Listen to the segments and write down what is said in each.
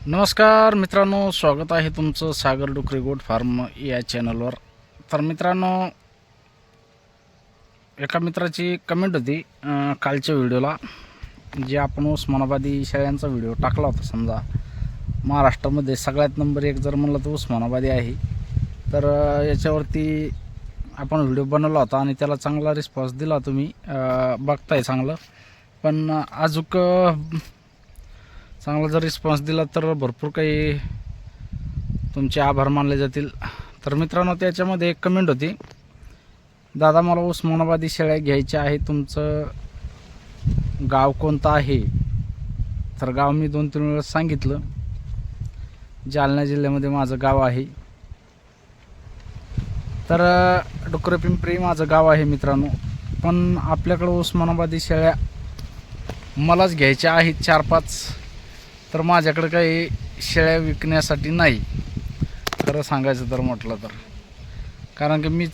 नमस्कार मित्रांनो, स्वागत आहे तुमचं सागर डुकरे गोट फार्म या चॅनलवर. तर मित्रांनो, एका मित्राची कमेंट होती कालच्या व्हिडिओला, जे आपण उस्मानाबादी शेळ्यांचा व्हिडिओ टाकला होता. समजा महाराष्ट्रामध्ये सगळ्यात नंबर एक जर म्हणलं तर उस्मानाबादी आहे. तर याच्यावरती आपण व्हिडिओ बनवला होता आणि त्याला चांगला रिस्पॉन्स दिला. तुम्ही बघताय चांगलं, पण अजूक चांगला जर रिस्पॉन्स दिला तर भरपूर काही तुमचे आभार मानले जातील. तर मित्रांनो, त्याच्यामध्ये एक कमेंट होती, दादा मला उस्मानाबादी शेळ्या घ्यायच्या आहे, तुमचं गाव कोणतं आहे? तर गाव मी 2-3 वेळेस सांगितलं, जालना जिल्ह्यामध्ये माझं गाव आहे. तर डुकरे पिंपरी माझं गाव आहे मित्रांनो. पण आपल्याकडं उस्मानाबादी शेळ्या मलाच घ्यायच्या आहेत 4-5. तर माझ्याकडे काही शेळ्या विकण्यासाठी नाही, खरं सांगायचं तर म्हटलं तर. कारण की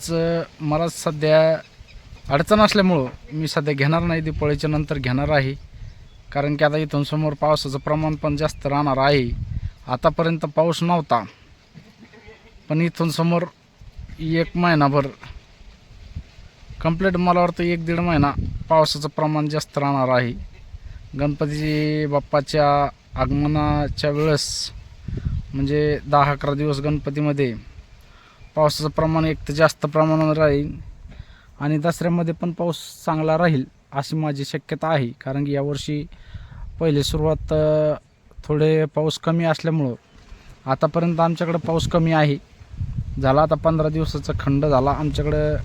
मला सध्या अडचण असल्यामुळं मी सध्या घेणार नाही, दिवाळीच्या नंतर घेणार आहे. कारण की आता इथून समोर पावसाचं प्रमाण पण जास्त राहणार आहे. आतापर्यंत पाऊस नव्हता, पण इथून समोर 1 महिनाभर कंप्लीट, मला वाटतं 1-1.5 महिना पावसाचं प्रमाण जास्त राहणार आहे. गणपती बाप्पाच्या आगमनाच्या वेळेस म्हणजे 10-11 दिवस गणपतीमध्ये पावसाचं प्रमाण एक तर जास्त प्रमाणात राहील आणि दसऱ्यामध्ये पण पाऊस चांगला राहील अशी माझी शक्यता आहे. कारण की यावर्षी पहिले सुरुवात थोडे पाऊस कमी असल्यामुळं आतापर्यंत आमच्याकडे पाऊस कमी आहे. झाला आता 15 दिवसाचा खंड झाला आमच्याकडं,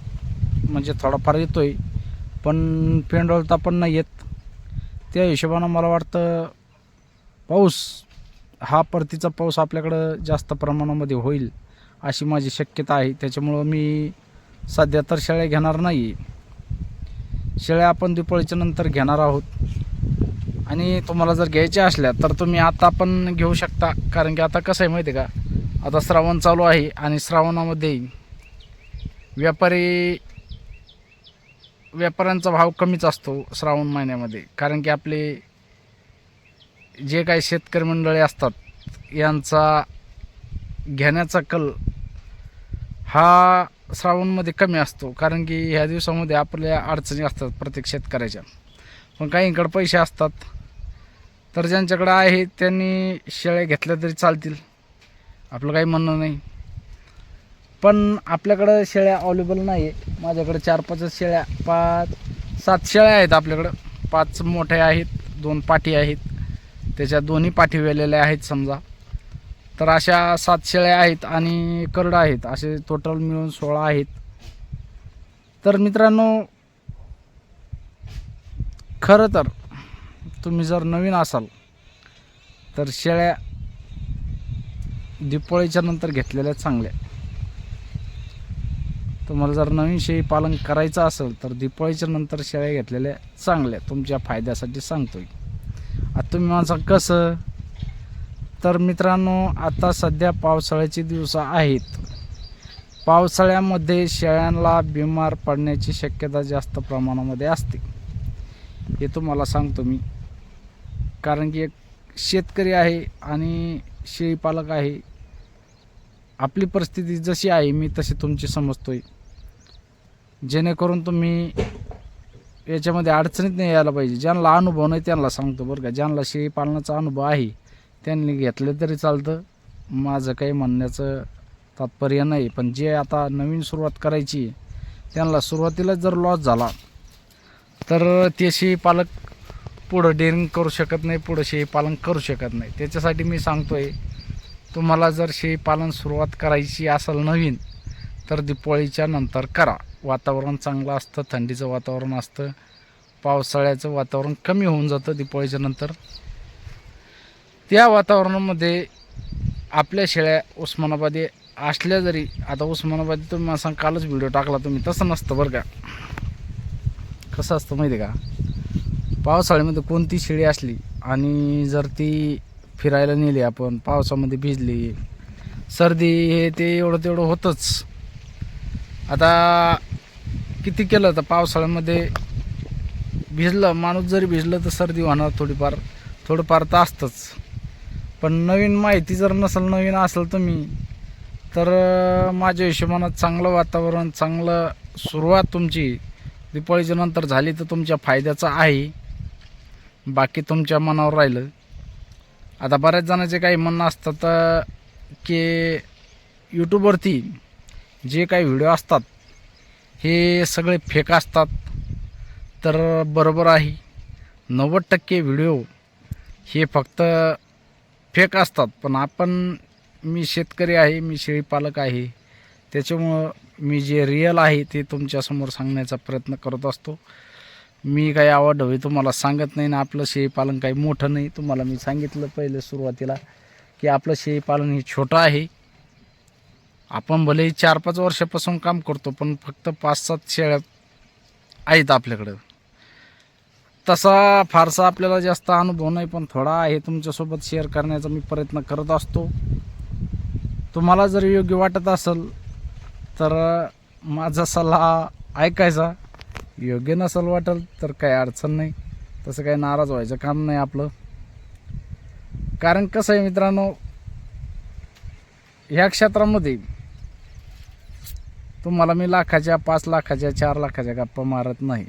म्हणजे थोडाफार येतो आहे, पण पेंडोलता पण नाही येत. त्या हिशोबानं मला वाटतं पाऊस हा परतीचा पाऊस आपल्याकडं जास्त प्रमाणामध्ये होईल अशी माझी शक्यता आहे. त्याच्यामुळं मी सध्या तर शेळ्या घेणार नाही. शेळ्या आपण दिवाळीच्या नंतर घेणार आहोत. आणि तुम्हाला जर घ्यायच्या असल्या तर तुम्ही आता पण घेऊ शकता. कारण की आता कसं आहे माहिती आहे का, आता श्रावण चालू आहे आणि श्रावणामध्ये व्यापाऱ्यांचा भाव कमीच असतो श्रावण महिन्यामध्ये. कारण की आपले जे काही शेतकरी मंडळी असतात यांचा घेण्याचा कल हा श्रावणमध्ये कमी असतो. कारण की ह्या दिवसामध्ये आपल्या अडचणी असतात प्रत्येक शेतकऱ्याच्या, पण काहींकडे पैसे असतात. तर ज्यांच्याकडे आहे त्यांनी शेळ्या घेतल्या तरी चालतील, आपलं काही म्हणणं नाही. पण आपल्याकडं शेळ्या अवेलेबल नाही आहे. माझ्याकडे 4-5 शेळ्या, 5-7 शेळ्या आहेत आपल्याकडं. 5 मोठ्या आहेत, 2 पाठी आहेत, त्याच्या दोन्ही पाठी वेलेल्या आहेत समजा. तर अशा 7 शेळ्या आहेत आणि करडं आहेत, असे टोटल मिळून 16 आहेत. तर मित्रांनो, खरं तर तुम्ही जर नवीन असाल तर शेळ्या दिवाळीच्या नंतर घेतलेल्या चांगल्या. तुम्हाला जर नवीन शेळी पालन करायचं असेल तर दिवाळीच्या नंतर शेळ्या घेतलेल्या चांगल्या, तुमच्या फायद्यासाठी सांगतोय. आता तुम्ही माझं कसं, तर मित्रांनो आता सध्या पावसाळ्याची दिवस आहेत. पावसाळ्यामध्ये शेळ्यांना बिमार पडण्याची शक्यता जास्त प्रमाणामध्ये असते, हे तुम्हाला सांगतो मी. कारण की एक शेतकरी आहे आणि शेळी पालक आहे. आपली परिस्थिती जशी आहे मी तशी तुमची समजतोय, जेणेकरून तुम्ही याच्यामध्ये अडचणीत नाही यायला पाहिजे. ज्यांना अनुभव नाही त्यांना सांगतो बरं का, ज्यांना शेळी पालनाचा अनुभव आहे त्यांनी घेतलं तरी चालतं, माझं काही म्हणण्याचं तात्पर्य नाही. पण जे आता नवीन सुरुवात करायची त्यांना सुरुवातीलाच जर लॉस झाला तर ते शेळी पालक पुढं डेअरिंग करू शकत नाही, पुढं शेळी पालन करू शकत नाही. त्याच्यासाठी मी सांगतोय, तुम्हाला जर शेळी पालन सुरुवात करायची असेल नवीन तर दिवाळीच्या नंतर करा. वातावरण चांगलं असतं, थंडीचं वातावरण असतं, पावसाळ्याचं वातावरण कमी होऊन जातं दिवाळीच्या नंतर. त्या वातावरणामध्ये आपल्या शेळ्या उस्मानाबादी असल्या जरी, आता उस्मानाबादी तुम्ही मला सांग, कालच व्हिडिओ टाकला तुम्ही, तसं नसतं बरं का. कसं असतं माहिती आहे का, पावसाळ्यामध्ये कोणती शेळी असली आणि जर ती फिरायला नेली आपण, पावसामध्ये भिजली, सर्दी हे ते एवढं तेवढं होतंच. आता किती केलं तर पावसाळ्यामध्ये भिजलं, माणूस जरी भिजलं तर सर्दी होणार थोडंफार तर असतंच. पण नवीन माहिती जर नसेल, नवीन असेल तुम्ही, तर माझ्या हिशोबानं चांगलं वातावरण, चांगलं सुरुवात तुमची दिपावलीच्या नंतर झाली तर तुमच्या फायद्याचं आहे. बाकी तुमच्या मनावर राहिलं. आता बऱ्याच जणांचे काही म्हणणं असतात की यूट्यूबवरती जे काही व्हिडिओ असतात हे सगळे फेक असतात. तर बरोबर आहे, 90% व्हिडिओ हे फक्त फेक असतात. पण मी शेतकरी आहे, मी शेळीपालक आहे, त्याच्यामुळं मी जे रिअल आहे ते तुमच्यासमोर सांगण्याचा प्रयत्न करत असतो. मी काही आवाढव्य तुम्हाला सांगत नाही ना, आपलं शेळीपालन काही मोठं नाही. तुम्हाला मी सांगितलं पहिले सुरुवातीला की आपलं शेळीपालन हे छोटं आहे. आपण भलेही 4-5 वर्षापासून काम करतो, पण फक्त 5-7 शेळ्या आहेत आपल्याकडं. तसा फारसा आपल्याला जास्त अनुभव नाही, पण थोडा आहे तुमच्यासोबत शेअर करण्याचा मी प्रयत्न करत असतो. तुम्हाला जर योग्य वाटत असेल तर माझा सल्ला ऐकायचा, योग्य नसेल वाटेल तर काही अडचण नाही. तसं काही नाराज व्हायचं काम नाही आपलं. कारण कसं आहे मित्रांनो, ह्या क्षेत्रामध्ये तुम्हाला मी लाखाच्या, 5 लाखाच्या, 4 लाखाच्या गप्पा मारत नाही.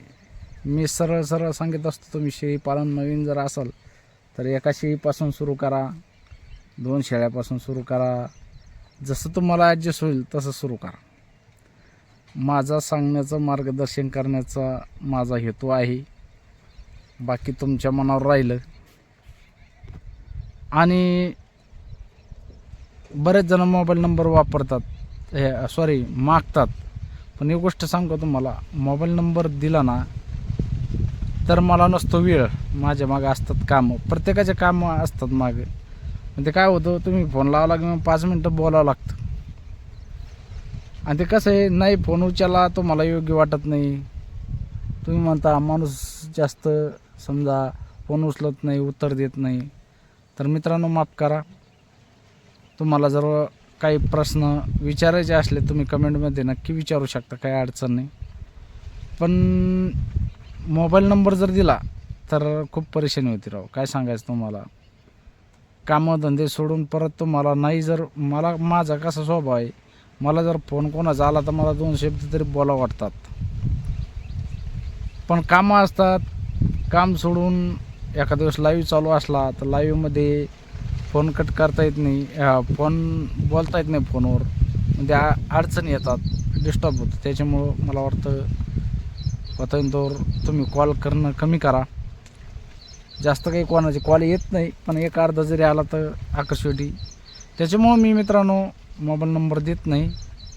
मी सरळ सरळ सांगत असतो, तुम्ही शेळीपालन नवीन जर असाल तर एका शेळीपासून सुरू करा, 2 शेळ्यापासून सुरू करा, जसं तुम्हाला ॲडजस्ट होईल तसं सुरू करा. माझा सांगण्याचं, मार्गदर्शन करण्याचा माझा हेतू आहे. बाकी तुमच्या मनावर राहिलं. आणि बरेच जण मोबाईल नंबर वापरतात, मागतात. पण एक गोष्ट सांगतो तुम्हाला, मोबाईल नंबर दिला ना तर मला नसतो वेळ, माझ्या मागे असतात कामं, प्रत्येकाचे कामं असतात मागे. पण ते काय होतं, तुम्ही फोन लावला की मग 5 मिनटं बोलावं लागतं. आणि ते कसं आहे, नाही फोन उचलला तो मला योग्य वाटत नाही. तुम्ही म्हणता माणूस जास्त समजा फोन उचलत नाही, उत्तर देत नाही. तर मित्रांनो माफ करा. तुम्हाला जर काही प्रश्न विचारायचे असले तुम्ही कमेंटमध्ये नक्की विचारू शकता, काही अडचण नाही. पण मोबाईल नंबर जर दिला तर खूप परेशानी होती राव, काय सांगायचं तुम्हाला. कामं धंदे सोडून परत तुम्हाला नाही, जर मला माझा कसा स्वभाव आहे, मला जर फोन कोणाचा आला तर मला 2 शब्द तरी बोलावं वाटतात. पण कामं असतात, काम सोडून एखादा दिवस लाईव्ह चालू असला तर लाईव्हमध्ये फोन कट करता येत नाही, फोन बोलता येत नाही फोनवर, म्हणजे अडचणी येतात, डिस्टर्ब होतं. त्याच्यामुळं मला वाटतं होतं तुम्ही कॉल करणं कमी करा. जास्त काही कोणाचे कॉल येत नाही, पण एक अर्धा जरी आला तर आकर्षवेटी. त्याच्यामुळं मी मित्रांनो मोबाईल नंबर देत नाही.